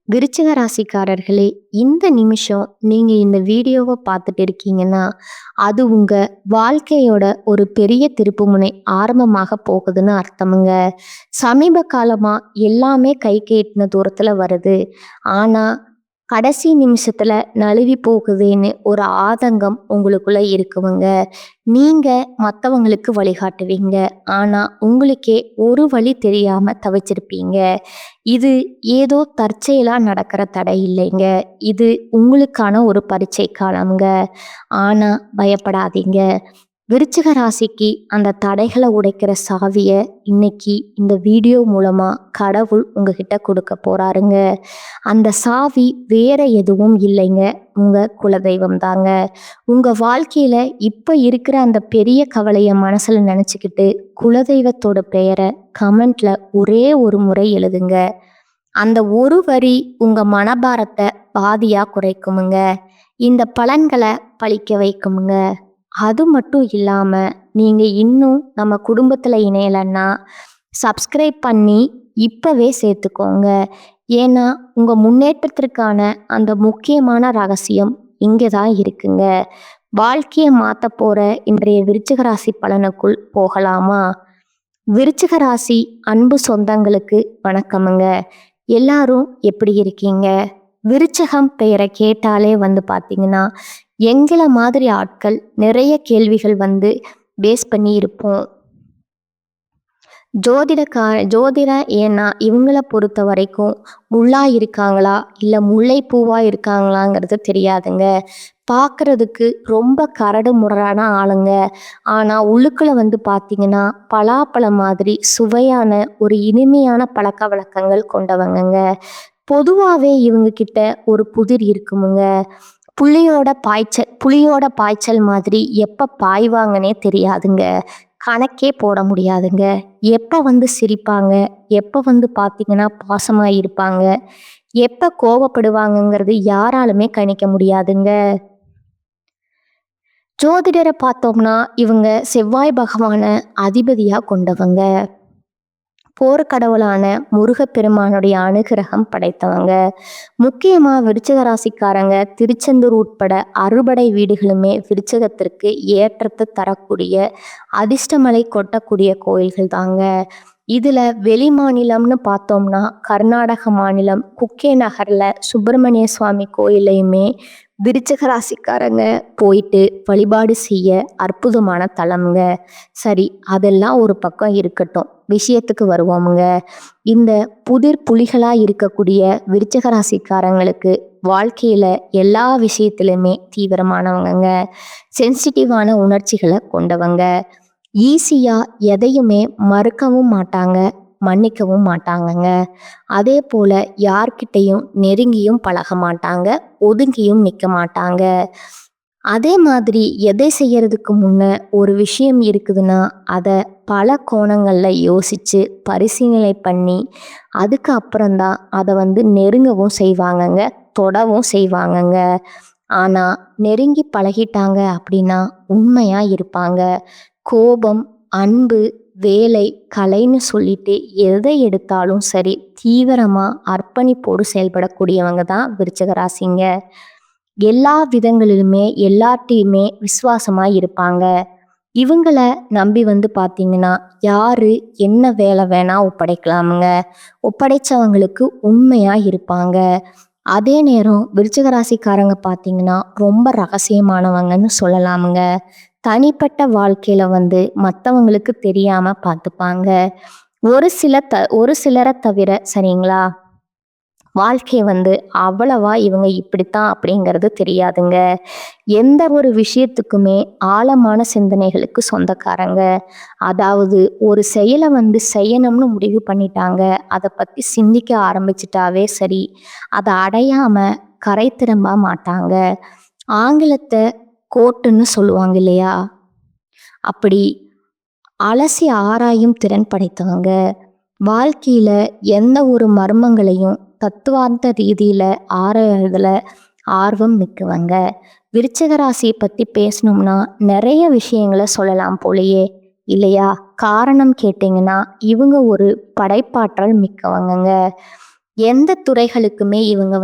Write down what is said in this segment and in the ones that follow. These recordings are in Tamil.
விருச்சிக ராசிக்காரர்களே, இந்த நிமிஷம் நீங்க இந்த வீடியோவை பார்த்துட்டு இருக்கீங்கன்னா, அது உங்க வாழ்க்கையோட ஒரு பெரிய திருப்புமுனை ஆரம்பமாக போகுதுன்னு அர்த்தமுங்க. சமீப காலமா எல்லாமே கைக்கு எட்டுன தூரத்துல வருது. ஆனா, கடைசி நிமிஷத்துல நழுவி போகுதேன்னு ஒரு ஆதங்கம் உங்களுக்குள்ள இருக்குமுங்க. நீங்க மத்தவங்களுக்கு வழிகாட்டுவீங்க. ஆனா, உங்களுக்கே ஒரு வழி தெரியாம தவிச்சிருப்பீங்க. இது ஏதோ தற்செயலா நடக்கிற தடை இல்லைங்க. இது உங்களுக்கான ஒரு பரீட்சை காலம்ங்க. ஆனா பயப்படாதீங்க. விருச்சிக ராசிக்கு அந்த தடைகளை உடைக்கிற சாவிய இன்னைக்கு இந்த வீடியோ மூலமா கடவுள் உங்ககிட்ட கொடுக்க போறாருங்க. அந்த சாவி வேற எதுவும் இல்லைங்க. உங்க குலதெய்வம் தாங்க. உங்க வாழ்க்கையில இப்ப இருக்கிற அந்த பெரிய கவலைய மனசுல நினைச்சுக்கிட்டு குலதெய்வத்தோட பெயரை கமெண்ட்ல ஒரே ஒரு முறை எழுதுங்க. அந்த ஒரு வரி உங்க மனபாரத்தை பாதியா குறைக்குமுங்க. இந்த பலன்களை பழிக்க வைக்குமுங்க. அது மட்டும் இல்லாம நீங்க இன்னும் நம்ம குடும்பத்துல இணையலைன்னா சப்ஸ்கிரைப் பண்ணி இப்பவே சேர்த்துக்கோங்க. ஏன்னா உங்க முன்னேற்றத்திற்கான அந்த முக்கியமான ரகசியம் இங்கே தான் இருக்குங்க. வாழ்க்கையை மாத்த போற இன்றைய விருச்சிக ராசி பலனுக்குள் போகலாமா? விருச்சிக ராசி அன்பு சொந்தங்களுக்கு வணக்கமுங்க. எல்லாரும் எப்படி இருக்கீங்க? விருச்சகம் பெயரை கேட்டாலே பார்த்தீங்கன்னா எங்களை மாதிரி ஆட்கள் நிறைய கேள்விகள் பேஸ் பண்ணி இருப்போம். ஜோதிடம் ஏன்னா இவங்கள பொறுத்த வரைக்கும் முள்ளா இருக்காங்களா இல்லை முல்லை பூவா இருக்காங்களாங்கிறது தெரியாதுங்க. பார்க்கறதுக்கு ரொம்ப கரடு முரடான ஆளுங்க. ஆனால் உள்ளுக்குள்ள பார்த்தீங்கன்னா பலாப்பழம் மாதிரி சுவையான ஒரு இனிமையான பழக்க வழக்கங்கள் கொண்டவங்கங்க. பொதுவாகவே இவங்க கிட்ட ஒரு புதிர் இருக்குமுங்க. புலியோட பாய்ச்சல் மாதிரி எப்போ பாய்வாங்கன்னே தெரியாதுங்க. கணக்கே போட முடியாதுங்க. எப்போ சிரிப்பாங்க, எப்போ பார்த்தீங்கன்னா பாசமாக இருப்பாங்க, எப்போ கோபப்படுவாங்கங்கிறது யாராலுமே கணிக்க முடியாதுங்க. ஜோதிடரை பார்த்தோம்னா இவங்க செவ்வாய் பகவான அதிபதியாக கொண்டவங்க. போர்க்கடவுளான முருகப்பெருமானுடைய அனுகிரகம் படைத்தவங்க. முக்கியமாக விருச்சிக ராசிக்காரங்க திருச்செந்தூர் உட்பட அறுபடை வீடுகளுமே விருச்சிகத்திற்கு ஏற்றத்தை தரக்கூடிய அதிர்ஷ்டமலை கொட்டக்கூடிய கோயில்கள் தாங்க. இதில் வெளி மாநிலம்னு பார்த்தோம்னா கர்நாடக மாநிலம் குக்கே நகரில் சுப்பிரமணிய சுவாமி கோயிலையுமே விருச்சிக ராசிக்காரங்க போயிட்டு வழிபாடு செய்ய அற்புதமான தலம்ங்க. சரி, அதெல்லாம் ஒரு பக்கம் இருக்கட்டும், விஷயத்துக்கு வருவோமுங்க. இந்த புலிகளாக இருக்கக்கூடிய விருச்சிக ராசிக்காரங்களுக்கு வாழ்க்கையில் எல்லா விஷயத்திலுமே தீவிரமானவங்க, சென்சிட்டிவான உணர்ச்சிகளை கொண்டவங்க. ஈஸியாக எதையுமே மறுக்கவும் மாட்டாங்க, மன்னிக்கவும் மாட்டாங்கங்க. அதே போல் யார்கிட்டையும் நெருங்கியும் பழக மாட்டாங்க, ஒதுங்கியும் நிற்க மாட்டாங்க. அதே மாதிரி எதை செய்யறதுக்கு முன்ன ஒரு விஷயம் இருக்குதுன்னா அதை பல கோணங்களில் யோசித்து பரிசீலனை பண்ணி அதுக்கு அப்புறம்தான் அதை நெருங்கவும் செய்வாங்கங்க, தொடவும் செய்வாங்கங்க. ஆனால் நெருங்கி பழகிட்டாங்க அப்படின்னா உண்மையாக இருப்பாங்க. கோபம், அன்பு, வேலை, கலைன்னு சொல்லிட்டு எதை எடுத்தாலும் சரி தீவிரமாக அர்ப்பணிப்போடு செயல்படக்கூடியவங்க தான் விருச்சிக ராசிங்க. எல்லா விதங்களிலுமே எல்லார்ட்டையுமே விசுவாசமாக இருப்பாங்க. இவங்கள நம்பி பார்த்தீங்கன்னா யாரு என்ன வேலை வேணா ஒப்படைக்கலாமுங்க. ஒப்படைச்சவங்களுக்கு உண்மையாக இருப்பாங்க. அதே நேரம் விருச்சிக ராசிக்காரங்க பார்த்தீங்கன்னா ரொம்ப ரகசியமானவங்கன்னு சொல்லலாமுங்க. தனிப்பட்ட வாழ்க்கையில மற்றவங்களுக்கு தெரியாம பார்த்துப்பாங்க. ஒரு சிலரை தவிர சரிங்களா, வாழ்க்கை அவ்வளவா இவங்க இப்படித்தான் அப்படிங்கிறது தெரியாதுங்க. எந்த ஒரு விஷயத்துக்குமே ஆழமான சிந்தனைகளுக்கு சொந்தக்காரங்க. அதாவது ஒரு செயலை செய்யணும்னு முடிவு பண்ணிட்டாங்க, அதை பற்றி சிந்திக்க ஆரம்பிச்சிட்டாவே சரி, அதை அடையாம கரை திரும்ப மாட்டாங்க. ஆங்கிலத்தை கோட்டுன்னு சொல்லுவாங்க இல்லையா, அப்படி அலசி ஆராயும் திறன் படைத்தவங்க. வாழ்க்கையில எந்த ஒரு மர்மங்களையும் தத்துவார்த்த ரீதியில ஆராயறதுல ஆர்வம் மிக்கவங்க. விருச்சிக ராசியை பற்றி பேசணும்னா நிறைய விஷயங்களை சொல்லலாம் போலையே, இல்லையா? காரணம் கேட்டிங்கன்னா இவங்க ஒரு படைப்பாற்றல் மிக்கவங்கங்க. எந்த துறைகளுக்குமே இவங்க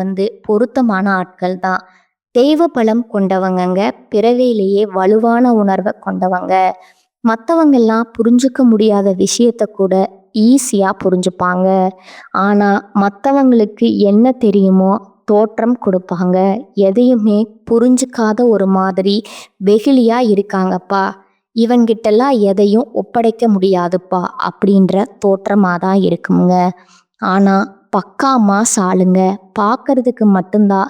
பொருத்தமான ஆட்கள் தான். தெய்வ பலம் கொண்டவங்கங்க. பிறவியிலேயே வலுவான உணர்வை கொண்டவங்க. மற்றவங்கெல்லாம் புரிஞ்சுக்க முடியாத விஷயத்த கூட ஈஸியா புரிஞ்சுப்பாங்க. ஆனா மற்றவங்களுக்கு என்ன தெரியுமோ தோற்றம் கொடுப்பாங்க. எதையுமே புரிஞ்சுக்காத ஒரு மாதிரி வெகுளியா இருக்காங்கப்பா, இவங்கிட்டெல்லாம் எதையும் ஒப்படைக்க முடியாதுப்பா அப்படின்ற தோற்றமாக தான் இருக்குங்க. ஆனா பக்கா மாஸ் ஆளுங்க. பார்க்கறதுக்கு மட்டும்தான்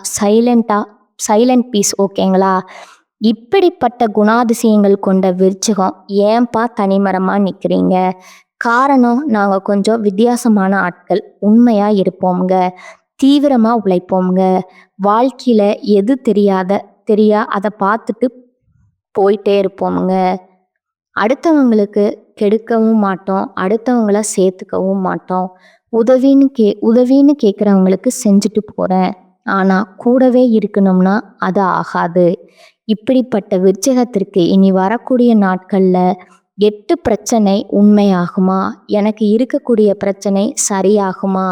சைலண்ட் பீஸ், ஓகேங்களா? இப்படிப்பட்ட குணாதிசயங்கள் கொண்ட விருச்சிகம் ஏன்பா தனிமரமா நிக்கிறீங்க? காரணம், நாங்க கொஞ்சம் வித்தியாசமான ஆட்கள். உண்மையா இருப்போம்ங்க. தீவிரமா உழைப்போம்ங்க. வாழ்க்கையில எது தெரியா அதை பார்த்துட்டு போயிட்டே இருப்போம்ங்க. அடுத்தவங்களுக்கு கெடுக்கவும் மாட்டோம், அடுத்தவங்கள சேர்த்துக்கவும் மாட்டோம். உதவின்னு கேட்குறவங்களுக்கு செஞ்சுட்டு போகிறேன், ஆனால் கூடவே இருக்கணும்னா அது ஆகாது. இப்படிப்பட்ட விருச்சிகத்திற்கு இனி வரக்கூடிய நாட்களில் 8 பிரச்சனை உண்மையாகுமா? எனக்கு இருக்கக்கூடிய பிரச்சனை சரியாகுமா?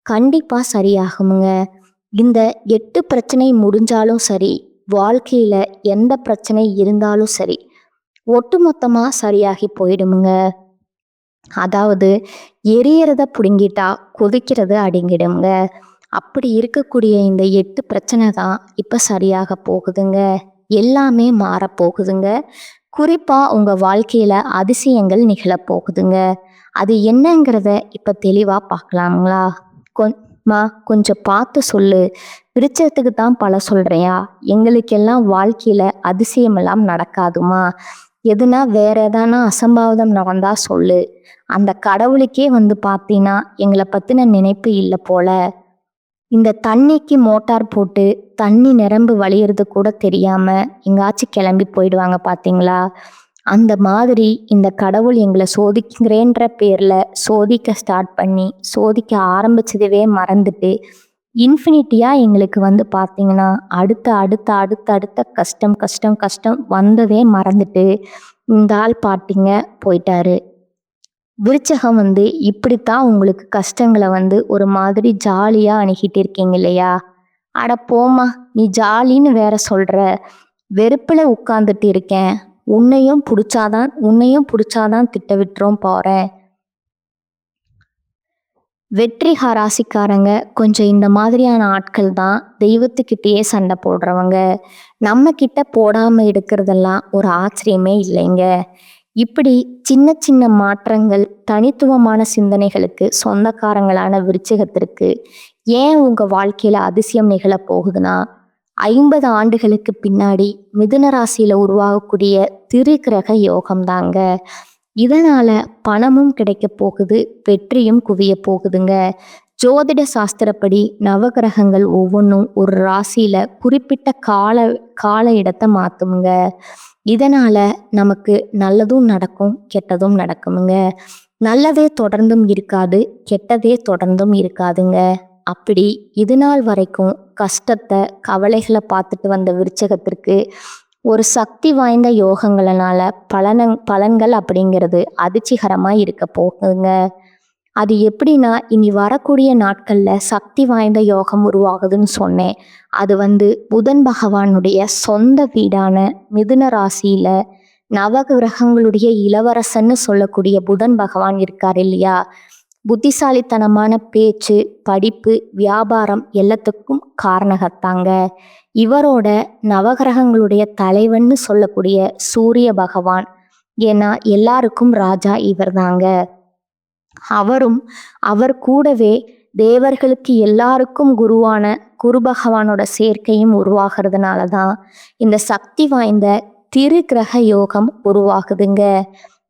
கண்டிப்பாக சரியாகுமுங்க. இந்த 8 பிரச்சனை முடிஞ்சாலும் சரி, வாழ்க்கையில் எந்த பிரச்சனை இருந்தாலும் சரி, ஒட்டுமொத்தமாக சரியாகி போயிடுமுங்க. அதாவது எரியறத பிடுங்கிட்டா கொதிக்கிறது அடங்கிடுங்க. அப்படி இருக்கக்கூடிய இந்த 8 பிரச்சனை தான் இப்போ சரியாக போகுதுங்க. எல்லாமே மாறப்போகுதுங்க. குறிப்பாக உங்கள் வாழ்க்கையில் அதிசயங்கள் நிகழப்போகுதுங்க. அது என்னங்கிறத இப்போ தெளிவாக பார்க்கலாங்களா? கொஞ்சம் பார்த்து சொல்லு. விருச்சத்துக்கு தான் பல சொல்கிறியா? எங்களுக்கெல்லாம் வாழ்க்கையில் அதிசயமெல்லாம் நடக்காதுமா? எதுனா வேற எதானா அசம்பாவிதம் நடந்தா சொல்லு. அந்த கடவுளுக்கே பார்த்தீங்கன்னா எங்களை பற்றின நினைப்பு இல்லை போல. இந்த தண்ணிக்கு மோட்டார் போட்டு தண்ணி நிரம்பு வழியிறது கூட தெரியாமல் எங்காச்சும் கிளம்பி போயிடுவாங்க பார்த்தீங்களா? அந்த மாதிரி இந்த கடவுள் எங்களை சோதிக்கிறேன்ற பேரில் சோதிக்க ஸ்டார்ட் பண்ணி சோதிக்க ஆரம்பிச்சதவே மறந்துட்டு இன்ஃபினிட்டியாக எங்களுக்கு பார்த்தீங்கன்னா அடுத்த அடுத்த அடுத்த அடுத்த கஷ்டம் கஷ்டம் கஷ்டம் வந்ததே மறந்துட்டு இந்த ஆள் பாட்டிங்க போயிட்டாரு. விருச்சகம் இப்படித்தான் உங்களுக்கு கஷ்டங்களை ஒரு மாதிரி ஜாலியாக அணுகிட்டு இருக்கீங்க இல்லையா? அட போமா, நீ ஜாலின்னு வேற சொல்கிற. வெறுப்பில் உட்காந்துட்டு இருக்கேன். உன்னையும் பிடிச்சாதான் திட்ட விட்டுறோம் போகிறேன். வெற்றிகா ராசிக்காரங்க கொஞ்சம் இந்த மாதிரியான ஆட்கள் தான் தெய்வத்துக்கிட்டேயே சண்டை போடுறவங்க. நம்ம கிட்ட போடாமல் எடுக்கிறதெல்லாம் ஒரு ஆச்சரியமே இல்லைங்க. இப்படி சின்ன சின்ன மாற்றங்கள் தனித்துவமான சிந்தனைகளுக்கு சொந்தக்காரங்களான விருச்சிகத்திற்கு ஏன் உங்கள் வாழ்க்கையில் அதிசயம் நிகழப்போகுதுன்னா, 50 ஆண்டுகளுக்கு பின்னாடி மிதுன ராசியில் உருவாகக்கூடிய திருக்கிரக யோகம் தாங்க. இதனால பணமும் கிடைக்க போகுது, வெற்றியும் குவிய போகுதுங்க. ஜோதிட சாஸ்திரப்படி நவகிரகங்கள் ஒவ்வொன்றும் ஒரு ராசியில குறிப்பிட்ட கால இடத்தை மாத்துமுங்க. இதனால நமக்கு நல்லதும் நடக்கும், கெட்டதும் நடக்குமுங்க. நல்லதே தொடர்ந்தும் இருக்காது, கெட்டதே தொடர்ந்தும் இருக்காதுங்க. அப்படி இது நாள் வரைக்கும் கஷ்டத்தை கவலைகளை பார்த்துட்டு வந்த விருச்சகத்திற்கு ஒரு சக்தி வாய்ந்த யோகங்களனால பலன்கள் அப்படிங்கிறது அதிர்ச்சிகரமாக இருக்க போகுதுங்க. அது எப்படின்னா, இனி வரக்கூடிய நாட்களில் சக்தி வாய்ந்த யோகம் உருவாகுதுன்னு சொன்னேன். அது புதன் பகவானுடைய சொந்த வீடான மிதுன ராசியில் நவகிரகங்களுடைய இளவரசன்னு சொல்லக்கூடிய புதன் பகவான் இருக்கார் இல்லையா? புத்திசாலித்தனமான பேச்சு, படிப்பு, வியாபாரம் எல்லாத்துக்கும் காரணகத்தாங்க. இவரோட நவகிரகங்களுடைய தலைவன்னு சொல்லக்கூடிய சூரிய பகவான். ஏன்னா எல்லாருக்கும் ராஜா இவர் தாங்க. அவர் கூடவே தேவர்களுக்கு எல்லாருக்கும் குருவான குரு பகவானோட சேர்க்கையும் உருவாகிறதுனால தான் இந்த சக்தி வாய்ந்த திருக்கிரக யோகம் உருவாகுதுங்க.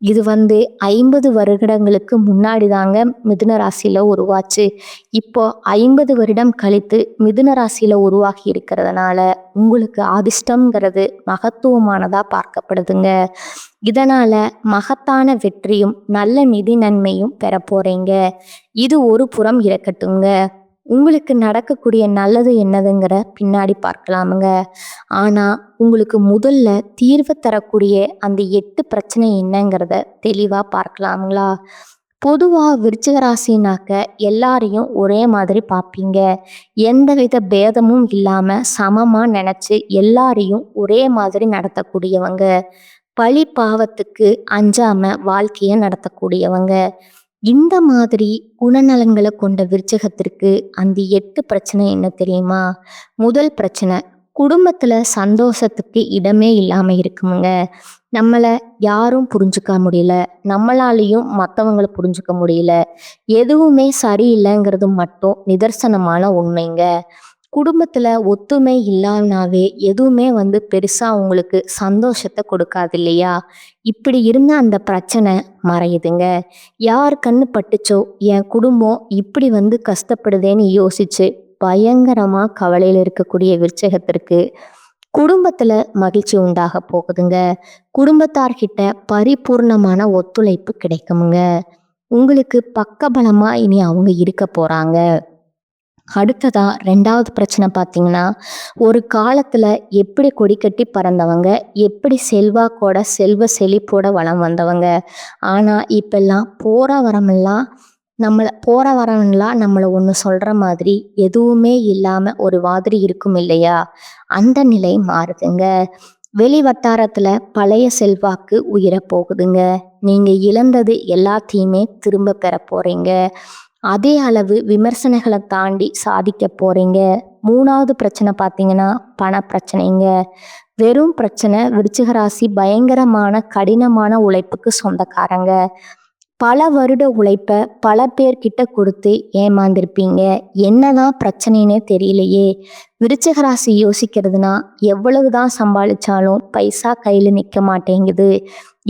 இது 50 வருடங்களுக்கு முன்னாடி தாங்க மிதுன ராசியில் உருவாச்சு. இப்போ 50 வருடம் கழித்து மிதுன ராசியில் உருவாகி இருக்கிறதுனால உங்களுக்கு அதிர்ஷ்டங்கிறது மகத்துவமானதாக பார்க்கப்படுதுங்க. இதனால் மகத்தான வெற்றியும் நல்ல நிதி நன்மையும் பெற போகிறீங்க. இது ஒரு புறம் இருக்கட்டுங்க. உங்களுக்கு நடக்கக்கூடிய நல்லது என்னதுங்கிற பின்னாடி பார்க்கலாமுங்க. ஆனால் உங்களுக்கு முதல்ல தீர்வு தரக்கூடிய அந்த 8 பிரச்சனை என்னங்கிறத தெளிவாக பார்க்கலாங்களா? பொதுவா விருச்சிக ராசினாக்க எல்லாரையும் ஒரே மாதிரி பார்ப்பீங்க. எந்தவித பேதமும் இல்லாம சமமா நினைச்சு எல்லாரையும் ஒரே மாதிரி நடத்தக்கூடியவங்க. பழி பாவத்துக்கு அஞ்சாம வாழ்க்கைய நடத்தக்கூடியவங்க. இந்த மாதிரி குணநலன்களை கொண்ட விருச்சிகத்திற்கு அந்த 8 பிரச்சனை என்ன தெரியுமா? முதல் பிரச்சனை, குடும்பத்துல சந்தோஷத்துக்கு இடமே இல்லாம இருக்குமுங்க. நம்மள யாரும் புரிஞ்சுக்க முடியல. நம்மளாலேயும் மத்தவங்கள புரிஞ்சுக்க முடியல. எதுவுமே சரியில்லைங்கிறது மட்டும் நிதர்சனமான உண்மைங்க. குடும்பத்துல ஒத்துமை இல்லாமனாவே எதுவுமே பெருசா உங்களுக்கு சந்தோஷத்தை கொடுக்காது இல்லையா? இப்படி இருந்த அந்த பிரச்சனை மறையுதுங்க. யார் கண்ணு பட்டுச்சோ என் குடும்பம் இப்படி கஷ்டப்படுதேன்னு யோசிச்சு பயங்கரமா கவலையில இருக்கக்கூடிய விருச்சகத்திற்கு குடும்பத்துல மகிழ்ச்சி உண்டாக போகுதுங்க. குடும்பத்தார்கிட்ட பரிபூர்ணமான ஒத்துழைப்பு கிடைக்குமுங்க. உங்களுக்கு பக்கபலமா இனி அவங்க இருக்க போறாங்க. அடுத்ததா 2வது பிரச்சனை பார்த்தீங்கன்னா, ஒரு காலத்துல எப்படி கொடி கட்டி பறந்தவங்க, எப்படி செல்வாக்கோட செல்வ செழிப்போட வளம் வந்தவங்க. ஆனா இப்பெல்லாம் போற வரவன்லாம் நம்மள ஒன்று சொல்ற மாதிரி எதுவுமே இல்லாம ஒரு மாதிரி இருக்கும் இல்லையா? அந்த நிலை மாறுதுங்க. வெளி வட்டாரத்துல பழைய செல்வாக்கு உயர போகுதுங்க. நீங்க இழந்தது எல்லாத்தையுமே திரும்ப பெற போறீங்க. அதே அளவு விமர்சனங்களை தாண்டி சாதிக்க போறீங்க. 3வது பிரச்சனை பார்த்தீங்கன்னா, பண பிரச்சனைங்க. வெறும் பிரச்சனை, விருச்சிக ராசி பயங்கரமான கடினமான உழைப்புக்கு சொந்தக்காரங்க. பல வருட உழைப்ப பல பேர்கிட்ட கொடுத்து ஏமாந்திருப்பீங்க. என்னதான் பிரச்சனைன்னே தெரியலையே. விருச்சிக ராசி யோசிக்கிறதுனா, எவ்வளவுதான் சம்பாதிச்சாலும் பைசா கையில நிற்க மாட்டேங்குது.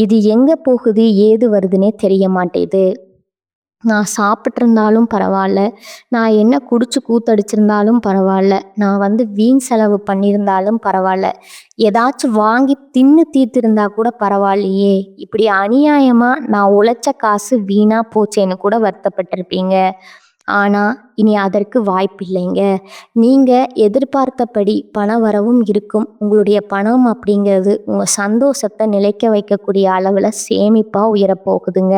இது எங்க போகுது ஏது வருதுன்னே தெரிய மாட்டேங்குது. நான் சாப்பிட்ருந்தாலும் பரவாயில்ல, நான் என்ன குடிச்சு கூத்தடிச்சிருந்தாலும் பரவாயில்ல, நான் வீண் செலவு பண்ணியிருந்தாலும் பரவாயில்ல, ஏதாச்சும் வாங்கி தின்னு தீர்த்திருந்தா கூட பரவாயில்லையே, இப்படி அநியாயமா நான் உழைச்ச காசு வீணா போச்சேன்னு கூட வருத்தப்பட்டிருப்பீங்க. ஆனா இனி அதற்கு வாய்ப்பில்லைங்க. நீங்க எதிர்பார்த்தபடி பண வரவும் இருக்கும். உங்களுடைய பணம் அப்படிங்கிறது உங்க சந்தோஷத்தை நிலைக்க வைக்கக்கூடிய அளவுல சேமிப்பா உயரப்போகுதுங்க.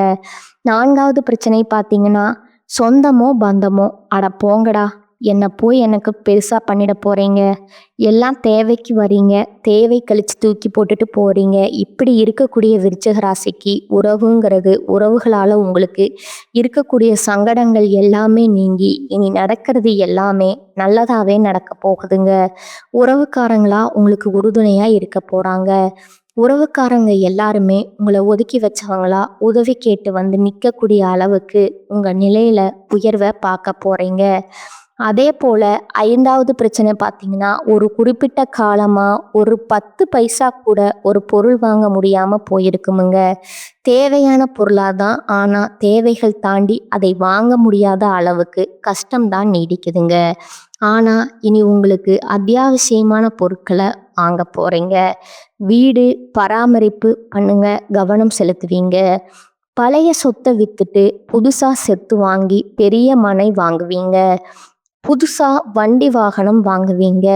4வது பிரச்சனை பார்த்தீங்கன்னா, சொந்தமோ பந்தமோ, அட போங்கடா, என்னை போய் எனக்கு பெருசா பண்ணிட போறீங்க, எல்லாம் தேவைக்கு வரீங்க, தேவை கழிச்சு தூக்கி போட்டுட்டு போறீங்க. இப்படி இருக்கக்கூடிய விருச்சிக ராசிக்கு உறவுகளால உங்களுக்கு இருக்கக்கூடிய சங்கடங்கள் எல்லாமே நீங்கி இனி நடக்கிறது எல்லாமே நல்லதாவே நடக்க போகுதுங்க. உறவுக்காரங்களா உங்களுக்கு உறுதுணையா இருக்க போறாங்க. உறவுக்காரங்க எல்லாருமே உங்களை ஒதுக்கி வச்சவங்களா உதவி கேட்டு நிற்கக்கூடிய அளவுக்கு உங்க நிலையில உயர்வை பார்க்க போறீங்க. அதே போல 5வது பிரச்சனை பார்த்தீங்கன்னா, ஒரு குறிப்பிட்ட காலமா ஒரு 10 பைசா கூட ஒரு பொருள் வாங்க முடியாம போயிருக்குமுங்க. தேவையான பொருளாதான், ஆனா தேவைகள் தாண்டி அதை வாங்க முடியாத அளவுக்கு கஷ்டம்தான் நீடிக்குதுங்க. ஆனா இனி உங்களுக்கு அத்தியாவசியமான பொருட்களை வாங்க போறீங்க. வீடு பராமரிப்பு பண்ணுங்க, கவனம் செலுத்துவீங்க. பழைய சொத்தை வித்துட்டு புதுசா சொத்து வாங்கி பெரிய மனை வாங்குவீங்க. புதுசா வண்டி வாகனம் வாங்குவீங்க.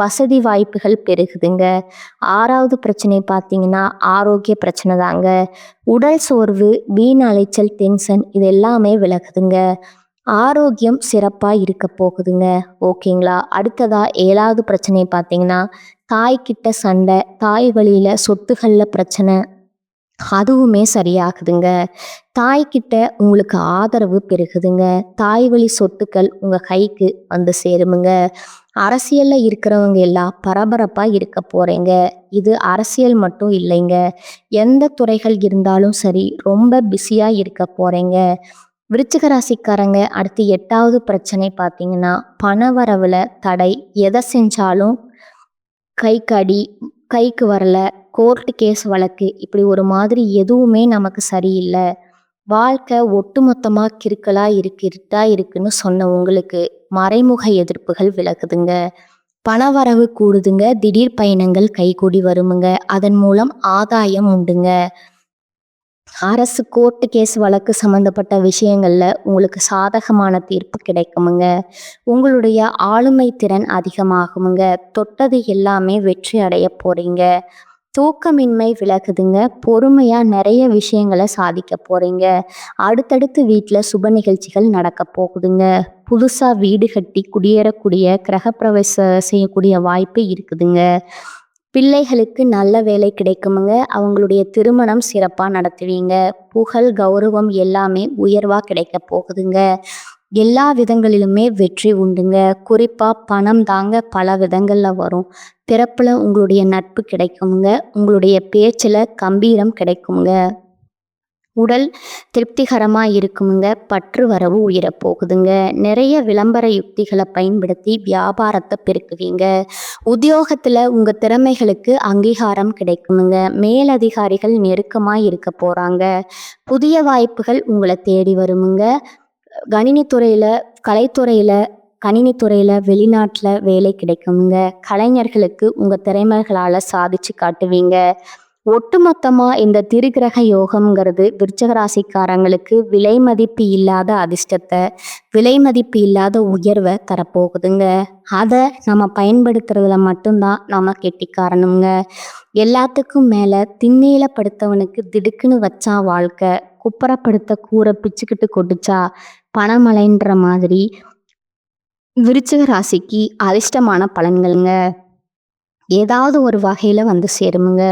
வசதி வாய்ப்புகள் பெருகுதுங்க. 6வது பிரச்சனை பார்த்தீங்கன்னா, ஆரோக்கிய பிரச்சனை தாங்க. உடல் சோர்வு, வீண் அலைச்சல், டென்ஷன் இது எல்லாமே விலகுதுங்க. ஆரோக்கியம் சிறப்பா இருக்க போகுதுங்க. ஓகேங்களா? அடுத்ததா 7வது பிரச்சனை பார்த்தீங்கன்னா, தாய்கிட்ட சண்டை, தாய் வழியில சொத்துகள்ல பிரச்சனை, அதுவுமே சரியாகுதுங்க. தாய்கிட்ட உங்களுக்கு ஆதரவு பெருகுதுங்க. தாய் வழி சொத்துக்கள் உங்க கைக்கு சேருமுங்க. அரசியல்ல இருக்கிறவங்க எல்லாம் பரபரப்பா இருக்க போறீங்க. இது அரசியல் மட்டும் இல்லைங்க, எந்த துறைகள் இருந்தாலும் சரி ரொம்ப பிஸியா இருக்க போறீங்க. விருச்சிக ராசிக்காரங்க அடுத்து 8வது பிரச்சனை பார்த்தீங்கன்னா, பணவரவுல தடை. எதை செஞ்சாலும் கைக்கு வரல, கோர்ட்டு கேஸ் வழக்கு, இப்படி ஒரு மாதிரி எதுவுமே நமக்கு சரியில்லை. வாழ்க்கை ஒட்டுமொத்தமா இருட்டா இருக்குன்னு சொன்ன உங்களுக்கு மறைமுக எதிர்ப்புகள் விலகுதுங்க. பணவரவு கூடுதுங்க. திடீர் பயணங்கள் கைகூடி வருமுங்க. அதன் மூலம் ஆதாயம் உண்டுங்க. அரசு கோர்ட்டு கேஸ் வழக்கு சம்மந்தப்பட்ட விஷயங்கள்ல உங்களுக்கு சாதகமான தீர்ப்பு கிடைக்குமுங்க. உங்களுடைய ஆளுமை திறன் அதிகமாகுமுங்க. தொட்டது எல்லாமே வெற்றி அடைய போறீங்க. தூக்கமின்மை விலகுதுங்க. பொறுமையா நிறைய விஷயங்களை சாதிக்க போறீங்க. அடுத்தடுத்து வீட்ல சுப நிகழ்ச்சிகள் நடக்க போகுதுங்க. புதுசா வீடு கட்டி குடியேறக்கூடிய கிரகப்பிரவேசம் செய்யக்கூடிய வாய்ப்பு இருக்குதுங்க. பிள்ளைகளுக்கு நல்ல வேலை கிடைக்குமுங்க. அவங்களுடைய திருமணம் சிறப்பா நடத்துவீங்க. புகழ், கௌரவம் எல்லாமே உயர்வா கிடைக்க போகுதுங்க. எல்லா விதங்களிலுமே வெற்றி உண்டுங்க. குறிப்பா பணம் தாங்க பல விதங்கள்ல வரும். பிறப்புல உங்களுடைய நட்பு கிடைக்குமுங்க. உங்களுடைய பேச்சுல கம்பீரம் கிடைக்குங்க. உடல் திருப்திகரமா இருக்குமுங்க. பற்று வரவு உயரப் போகுதுங்க. நிறைய விளம்பர யுக்திகளை பயன்படுத்தி வியாபாரத்தை பெருக்குவீங்க. உத்தியோகத்துல உங்க திறமைகளுக்கு அங்கீகாரம் கிடைக்குமுங்க. மேலதிகாரிகள் நெருக்கமா இருக்க போறாங்க. புதிய வாய்ப்புகள் உங்களை தேடி வருமுங்க. கணினித்துறையில கலைத்துறையில கணினித்துறையில வெளிநாட்டில் வேலை கிடைக்குமுங்க. கலைஞர்களுக்கு உங்க திறமைகளால சாதிச்சு காட்டுவீங்க. ஒட்டுமொத்தமா இந்த திருக்கிரக யோகம்ங்கிறது விருச்சக ராசிக்காரங்களுக்கு விலை மதிப்பு இல்லாத அதிர்ஷ்டத்தை, விலை மதிப்பு இல்லாத உயர்வை தரப்போகுதுங்க. அதை நம்ம பயன்படுத்துறதுல மட்டும்தான் நம்ம கெட்டிக்காரனுங்க. எல்லாத்துக்கும் மேல திண்ணையில படுத்தவனுக்கு திடுக்குன்னு வச்சா வாழ்க்கை, குப்புறப்படுத்த கூரை பிச்சுக்கிட்டு கொட்டுச்சா பணமழைன்ற மாதிரி விருச்சிக ராசிக்கு அதிர்ஷ்டமான பலன்களுங்க ஏதாவது ஒரு வகையில வந்து சேருமுங்க.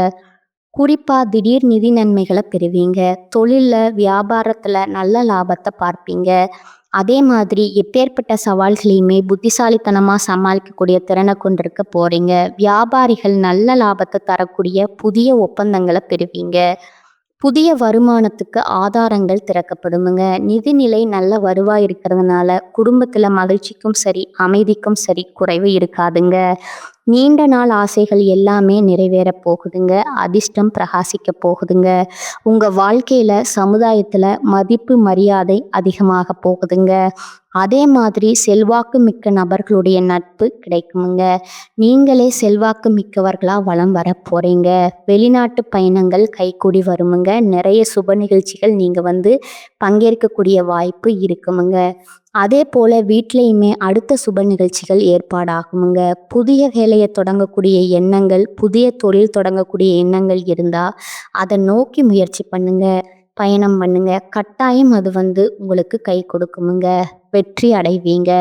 குறிப்பா திடீர் நிதி நன்மைகளை பெறுவீங்க. தொழில்ல வியாபாரத்துல நல்ல லாபத்தை பார்ப்பீங்க. அதே மாதிரி எப்பேற்பட்ட சவால்களையுமே புத்திசாலித்தனமா சமாளிக்கக்கூடிய திறனை கொண்டிருக்க போறீங்க. வியாபாரிகள் நல்ல லாபத்தை தரக்கூடிய புதிய ஒப்பந்தங்களை பெறுவீங்க. புதிய வருமானத்துக்கு ஆதாரங்கள் திறக்கப்படுமுங்க. நிதிநிலை நல்ல வருவாய் இருக்கிறதுனால குடும்பத்துல மகிழ்ச்சிக்கும் சரி, அமைதிக்கும் சரி குறைவு இருக்காதுங்க. நீண்ட நாள் ஆசைகள் எல்லாமே நிறைவேற போகுதுங்க. அதிர்ஷ்டம் பிரகாசிக்க போகுதுங்க. உங்க வாழ்க்கையில சமுதாயத்துல மதிப்பு மரியாதை அதிகமாக போகுதுங்க. அதே மாதிரி செல்வாக்கு மிக்க நபர்களுடைய நட்பு கிடைக்குமுங்க. நீங்களே செல்வாக்கு மிக்கவர்களா வலம் வர போறீங்க. வெளிநாட்டு பயணங்கள் கைகூடி வருமுங்க. நிறைய சுப நிகழ்ச்சிகள் நீங்க பங்கேற்கக்கூடிய வாய்ப்பு இருக்குமுங்க. அதே போல வீட்லையுமே அடுத்த சுப நிகழ்ச்சிகள் ஏற்பாடாகுமுங்க. புதிய வேலையை தொடங்கக்கூடிய எண்ணங்கள், புதிய தொழில் தொடங்கக்கூடிய எண்ணங்கள் இருந்தா அதை நோக்கி முயற்சி பண்ணுங்க, பயணம் பண்ணுங்க. கட்டாயம் அது உங்களுக்கு கை கொடுக்குமுங்க. வெற்றி அடைவீங்க.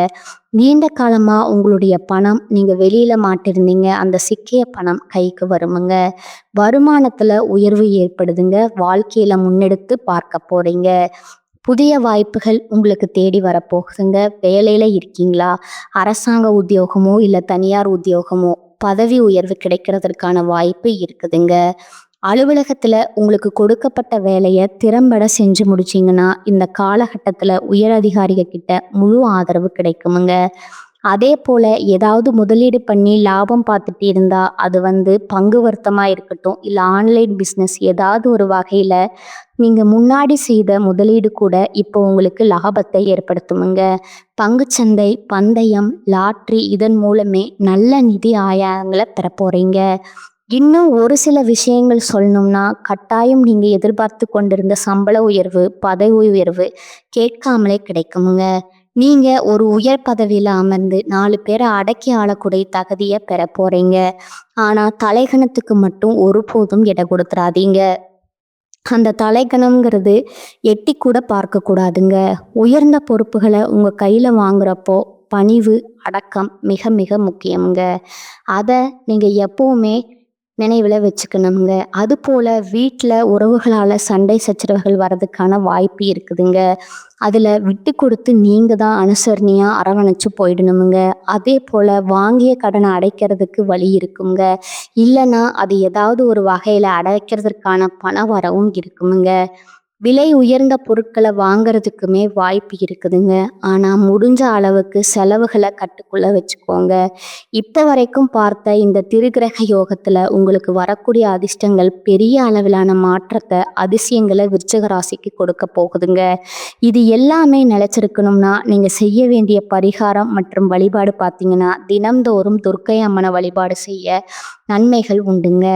நீண்ட காலமா உங்களுடைய பணம் நீங்க வெளியில மாட்டிருந்தீங்க, அந்த சிக்கிய பணம் கைக்கு வருமுங்க. வருமானத்துல உயர்வு ஏற்படுதுங்க. வாழ்க்கையில முன்னெடுத்து பார்க்க போறீங்க. புதிய வாய்ப்புகள் உங்களுக்கு தேடி வரப்போகுதுங்க. வேலையில இருக்கீங்களா? அரசாங்க உத்தியோகமோ இல்லை தனியார் உத்தியோகமோ பதவி உயர்வு கிடைக்கிறதுக்கான வாய்ப்பு இருக்குதுங்க. அலுவலகத்துல உங்களுக்கு கொடுக்கப்பட்ட வேலையை திறம்பட செஞ்சு முடிச்சிங்கன்னா இந்த காலகட்டத்துல உயர் அதிகாரிக கிட்ட முழு ஆதரவு கிடைக்குமுங்க. அதே போல ஏதாவது முதலீடு பண்ணி லாபம் பார்த்துட்டு இருந்தா அது பங்கு வர்த்தமா இருக்கட்டும், இல்லை ஆன்லைன் பிஸ்னஸ் ஏதாவது ஒரு வகையில நீங்க முன்னாடி செய்த முதலீடு கூட இப்போ உங்களுக்கு லாபத்தை ஏற்படுத்துமுங்க. பங்குச்சந்தை, பந்தயம், லாட்ரி இதன் மூலமே நல்ல நிதி ஆதாயங்களை பெற போறீங்க. இன்னும் ஒரு சில விஷயங்கள் சொல்லணும்னா, கட்டாயம் நீங்க எதிர்பார்த்து கொண்டிருந்த சம்பள உயர்வு, பதவி உயர்வு கேட்காமலே கிடைக்குமுங்க. நீங்க ஒரு உயர் பதவியில அமர்ந்து 4 பேரை அடக்கி ஆளக்கூடிய தகுதியை பெற போறீங்க. ஆனா தலைகணத்துக்கு மட்டும் ஒருபோதும் இடம் கொடுத்துறாதீங்க. அந்த தலைகணம்ங்கிறது எட்டி கூட பார்க்க கூடாதுங்க. உயர்ந்த பொறுப்புகளை உங்க கையில வாங்குறப்போ பணிவு, அடக்கம் மிக மிக முக்கியம்ங்க. அதை நீங்க எப்பவுமே நினைவில் வச்சுக்கணுங்க. அதுபோல் வீட்டில் உறவுகளால் சண்டை சச்சரவுகள் வர்றதுக்கான வாய்ப்பு இருக்குதுங்க. அதில் விட்டு கொடுத்து நீங்கள் தான் அனுசரணையாக அரவணைச்சு போயிடணுமுங்க. அதே போல் வாங்கிய கடனை அடைக்கிறதுக்கு வழி இருக்குங்க. இல்லைன்னா அது ஏதாவது ஒரு வகையில் அடைக்கிறதுக்கான பண வரவும் இருக்குமுங்க. விலை உயர்ந்த பொருட்களை வாங்கிறதுக்குமே வாய்ப்பு இருக்குதுங்க. ஆனால் முடிஞ்ச அளவுக்கு செலவுகளை கட்டுக்குள்ளே வச்சுக்கோங்க. இப்போ வரைக்கும் பார்த்த இந்த திருக்கிரக யோகத்தில் உங்களுக்கு வரக்கூடிய அதிர்ஷ்டங்கள் பெரிய அளவிலான மாற்றத்தை, அதிசயங்களை விருச்சிக ராசிக்கு கொடுக்க போகுதுங்க. இது எல்லாமே நிலைச்சிருக்கணும்னா நீங்கள் செய்ய வேண்டிய பரிகாரம் மற்றும் வழிபாடு பார்த்தீங்கன்னா, தினம்தோறும் துர்க்கை அம்மனை வழிபாடு செய்ய நன்மைகள் உண்டுங்க.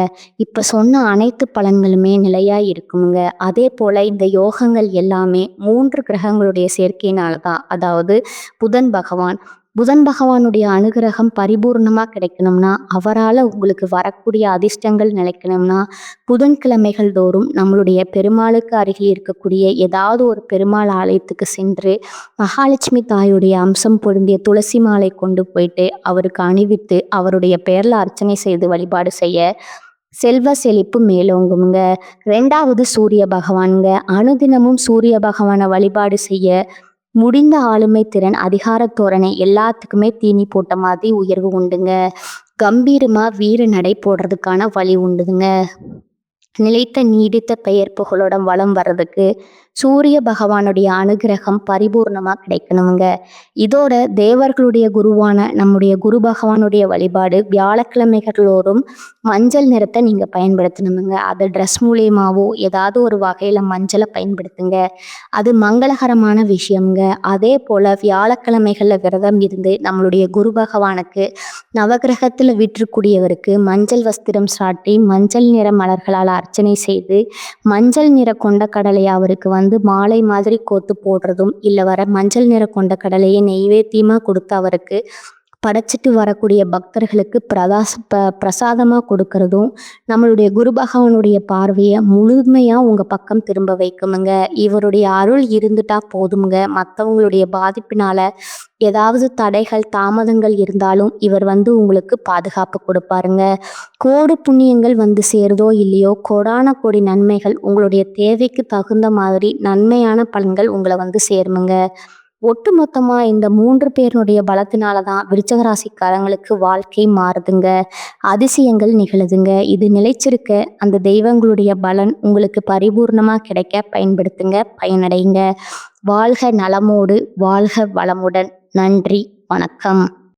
இப்போ சொன்ன அனைத்து பலன்களுமே நிலையாக இருக்குமுங்க. அதே போல் இந்த யோகங்கள் எல்லாமே 3 கிரகங்களுடைய சேர்க்கையினால தான். அதாவது புதன் பகவான், புதன் பகவானுடைய அனுகிரகம் பரிபூர்ணமாக கிடைக்கணும்னா, அவரால் உங்களுக்கு வரக்கூடிய அதிர்ஷ்டங்கள் நிலைக்கணும்னா, புதன்கிழமைகள் தோறும் நம்மளுடைய பெருமாளுக்கு அருகில் இருக்கக்கூடிய ஏதாவது ஒரு பெருமாள் ஆலயத்துக்கு சென்று மகாலட்சுமி தாயுடைய அம்சம் பொருந்திய துளசி மாலை கொண்டு போயிட்டு அவருக்கு அணிவித்து அவருடைய பெயரில் அர்ச்சனை செய்து வழிபாடு செய்ய செல்வ செழிப்பு மேலோங்குங்க. 2வது சூரிய பகவானுங்க. அனுதினமும் சூரிய பகவானை வழிபாடு செய்ய முடிந்த ஆளுமை திறன், அதிகார தோரணை எல்லாத்துக்குமே தீனி போட்ட மாதிரி உயர்வு உண்டுங்க. கம்பீரமா வீர நடை போடுறதுக்கான வழி உண்டுங்க. நிலைத்த நீடித்த பெயர் புகழோட வளம் வர்றதுக்கு சூரிய பகவானுடைய அனுகிரகம் பரிபூர்ணமாக கிடைக்கணுங்க. இதோட தேவர்களுடைய குருவான நம்முடைய குரு பகவானுடைய வழிபாடு வியாழக்கிழமைகளோறும் மஞ்சள் நிறத்தை நீங்கள் பயன்படுத்தணுங்க. அதை ட்ரெஸ் மூலியமாவோ ஏதாவது ஒரு வகையில் மஞ்சளை பயன்படுத்துங்க. அது மங்களகரமான விஷயம்ங்க. அதே போல் வியாழக்கிழமைகளில் விரதம் இருந்து நம்மளுடைய குரு பகவானுக்கு நவகிரகத்தில் விற்றுக்கூடியவருக்கு மஞ்சள் வஸ்திரம் சாட்டி மஞ்சள் நிற மலர்களால் அர்ச்சனை செய்து மஞ்சள் நிற கொண்ட கடலையை அவருக்கு மாலை மாதிரி கோத்து போடுறதும், இல்லை வர மஞ்சள் நிற கொண்ட கடலையை நெய்வேத்தியமாக கொடுத்து அவருக்கு படைச்சிட்டு வரக்கூடிய பக்தர்களுக்கு பிரசாதமாக கொடுக்கறதும் நம்மளுடைய குரு பகவானுடைய பார்வையை முழுமையாக உங்கள் பக்கம் திரும்ப வைக்குமுங்க. இவருடைய அருள் இருந்துட்டா போதுங்க. மற்றவங்களுடைய பாதிப்பினால ஏதாவது தடைகள் தாமதங்கள் இருந்தாலும் இவர் உங்களுக்கு பாதுகாப்பு கொடுப்பாருங்க. கோடி புண்ணியங்கள் சேருதோ இல்லையோ, கோடான கோடி நன்மைகள் உங்களுடைய தேவைக்கு தகுந்த மாதிரி நன்மையான பலன்கள் உங்களை சேருமுங்க. ஒட்டுமொத்தமா இந்த 3 பேருடைய பலத்தினால தான் விருச்சக ராசிக்காரங்களுக்கு வாழ்க்கை மாறுதுங்க. அதிசயங்கள் நிகழுதுங்க. இது நிலைச்சிருக்க அந்த தெய்வங்களுடைய பலன் உங்களுக்கு பரிபூர்ணமா கிடைக்க பயன்படுத்துங்க, பயனடைங்க. வாழ்க நலமோடு, வாழ்க வளமுடன். நன்றி, வணக்கம்.